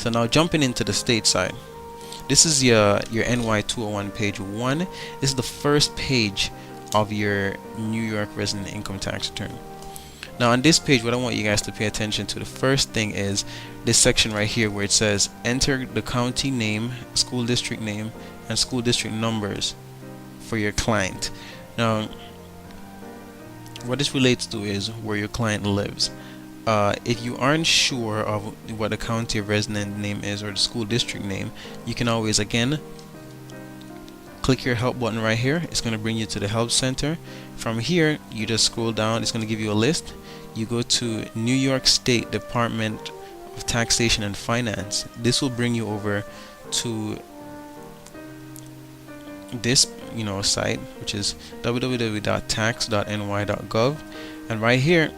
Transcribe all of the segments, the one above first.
So now jumping into the state side, this is your NY 201 page 1. This is the first page of your New York resident income tax return. Now on this page, what I want you guys to pay attention to, the first thing is this section right here where it says enter the county name, school district name, and school district numbers for your client. Now what this relates to is where your client lives. If you aren't sure of what the county of resident name is or the school district name, you can always again click your help button right here. It's going to bring you to the help center. From here you just scroll down, it's going to give you a list. You go to New York State Department of Taxation and Finance. This will bring you over to this site, which is www.tax.ny.gov, and right here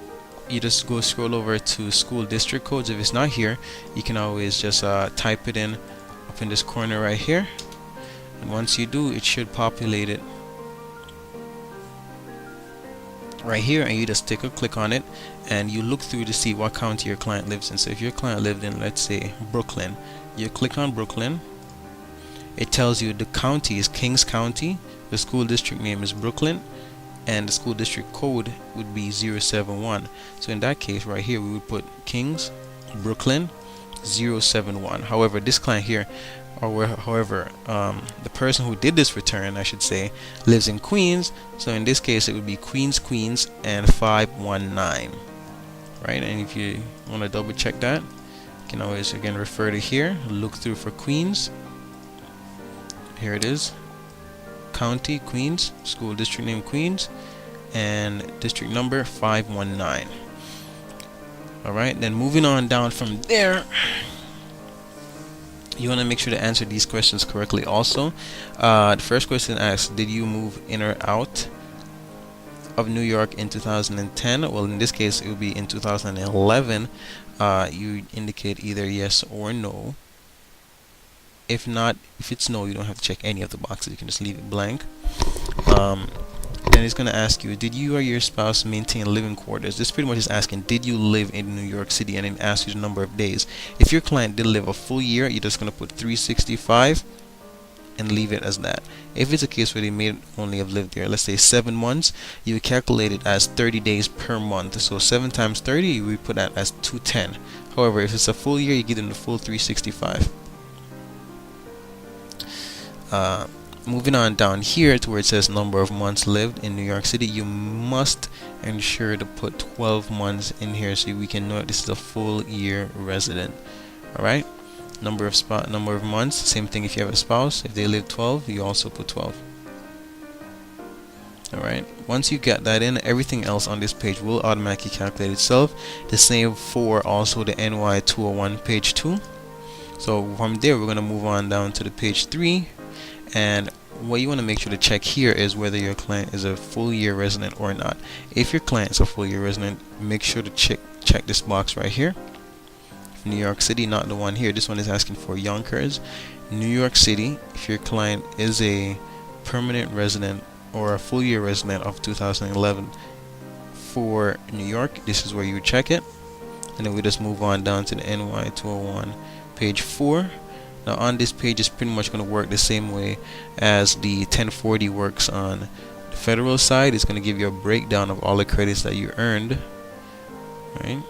you just go scroll over to school district codes. If it's not here, you can always just type it in up in this corner right here, and once you do, it should populate it right here, and you just take a click on it and you look through to see what county your client lives in. So if your client lived in, let's say, Brooklyn, you click on Brooklyn. It tells you the county is Kings County, the school district name is Brooklyn, and the school district code would be 071. So in that case right here we would put Kings, Brooklyn, 071. However, this client here, the person who did this return, I should say, lives in Queens, so in this case it would be Queens, and 519, right? And if you want to double check that, you can always again refer to here, look through for Queens. Here it is, county Queens, school district name Queens, and district number 519. Alright, then moving on down from there, you want to make sure to answer these questions correctly also. The first question asks, did you move in or out of New York in 2010? Well, in this case it will be in 2011. You indicate either yes or no. If not, if it's no, you don't have to check any of the boxes, you can just leave it blank. Then it's going to ask you, did you or your spouse maintain living quarters? This pretty much is asking, did you live in New York City, and it asks you the number of days. If your client did live a full year, you're just going to put 365 and leave it as that. If it's a case where they may only have lived there, let's say 7 months, you calculate it as 30 days per month. So 7 times 30, we put that as 210. However, if it's a full year, you give them the full 365. Moving on down here to where it says number of months lived in New York City, you must ensure to put 12 months in here so we can know this is a full year resident. Alright, number of months, same thing if you have a spouse. If they live 12, you also put 12. Alright, once you get that in, everything else on this page will automatically calculate itself. The same for also the NY 201 page 2. So from there we're going to move on down to the page 3. And what you want to make sure to check here is whether your client is a full year resident or not. If your client is a full year resident, make sure to check this box right here. New York City, not the one here. This one is asking for Yonkers, New York City. If your client is a permanent resident or a full year resident of 2011 for New York, this is where you would check it. And then we just move on down to the NY 201 page 4. Now on this page is pretty much going to work the same way as the 1040 works on the federal side. It's going to give you a breakdown of all the credits that you earned, right?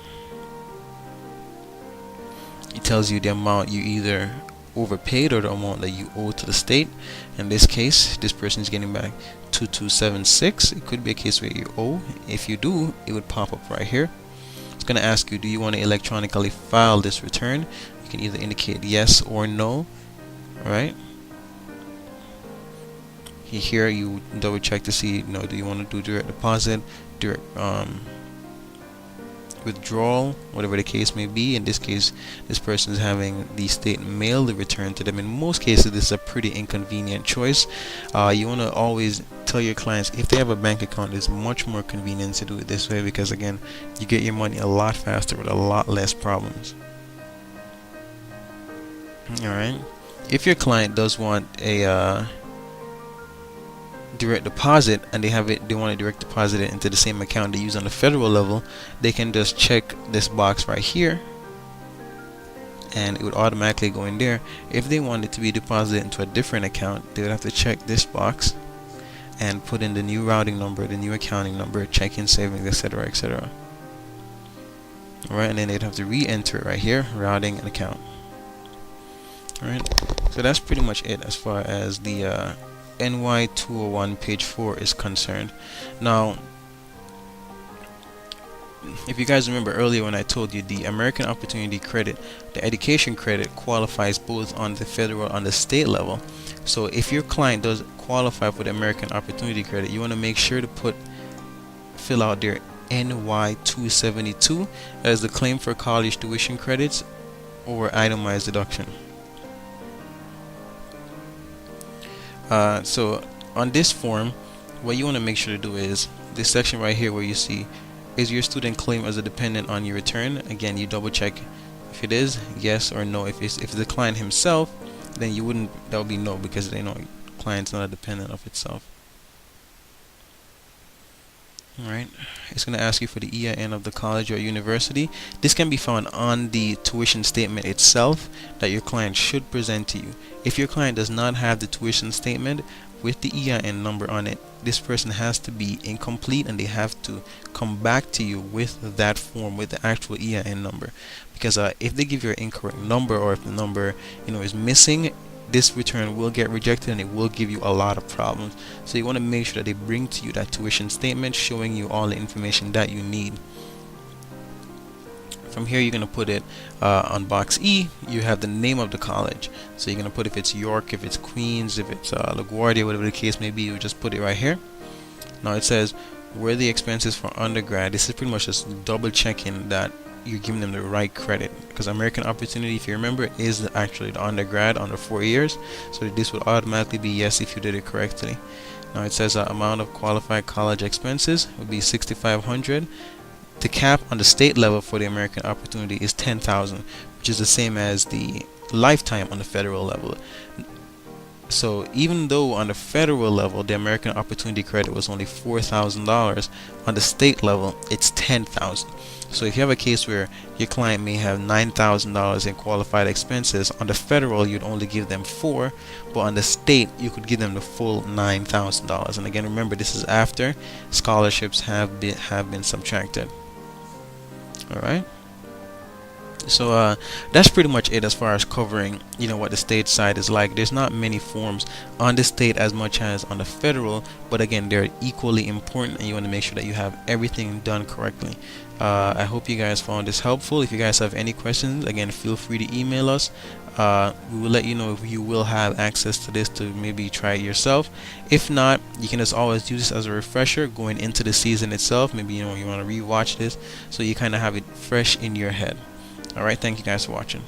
It tells you the amount you either overpaid or the amount that you owe to the state. In this case, this person is getting back 2276. It could be a case where you owe. If you do, it would pop up right here. It's going to ask you, do you want to electronically file this return? You can either indicate yes or no. Alright, here you double check to see, do you want to do direct deposit, direct withdrawal, whatever the case may be. In this case, this person is having the state mail the return to them. In most cases, this is a pretty inconvenient choice. You want to always tell your clients, if they have a bank account, it's much more convenient to do it this way, because again, you get your money a lot faster with a lot less problems. Alright, if your client does want a direct deposit and they want to direct deposit it into the same account they use on the federal level, they can just check this box right here and it would automatically go in there. If they want it to be deposited into a different account, they would have to check this box and put in the new routing number, the new accounting number, checking, savings, etc., etc. Alright, and then they'd have to re-enter it right here, routing and account. Alright, so that's pretty much it as far as the NY 201 page 4 is concerned. Now, if you guys remember earlier when I told you the American Opportunity Credit, the education credit qualifies both on the federal and on the state level. So if your client does qualify for the American Opportunity Credit, you want to make sure to fill out their NY 272 as the claim for college tuition credits or itemized deduction. So on this form, what you want to make sure to do is this section right here where you see, is your student claim as a dependent on your return? Again, you double check if it is, yes or no. If it's the client himself, then you wouldn't, that would be no, because they know client's not a dependent of itself. Alright, it's going to ask you for the EIN of the college or university. This can be found on the tuition statement itself that your client should present to you. If your client does not have the tuition statement with the EIN number on it, this person has to be incomplete, and they have to come back to you with that form with the actual EIN number. Because if they give you an incorrect number, or if the number is missing, this return will get rejected and it will give you a lot of problems. So you want to make sure that they bring to you that tuition statement showing you all the information that you need. From here, you're going to put it on box E. You have the name of the college, so you're going to put if it's York, if it's Queens, if it's LaGuardia, whatever the case may be. You just put it right here. Now it says where the expenses for undergrad. This is pretty much just double checking that you're giving them the right credit, because American Opportunity, if you remember, is actually the undergrad under 4 years, so this would automatically be yes if you did it correctly. Now it says amount of qualified college expenses would be $6,500. The cap on the state level for the American Opportunity is $10,000, which is the same as the lifetime on the federal level. So even though on the federal level the American Opportunity Credit was only $4,000, on the state level it's $10,000. So if you have a case where your client may have $9,000 in qualified expenses, on the federal you'd only give them $4,000, but on the state you could give them the full $9,000. And again, remember, this is after scholarships have been subtracted. All right. So that's pretty much it as far as covering what the state side is like. There's not many forms on the state as much as on the federal, but again, they're equally important, and you want to make sure that you have everything done correctly. I hope you guys found this helpful. If you guys have any questions, again, feel free to email us. We will let you know if you will have access to this to maybe try it yourself. If not, you can just always use this as a refresher going into the season itself. Maybe you want to rewatch this so you kind of have it fresh in your head. Alright, thank you guys for watching.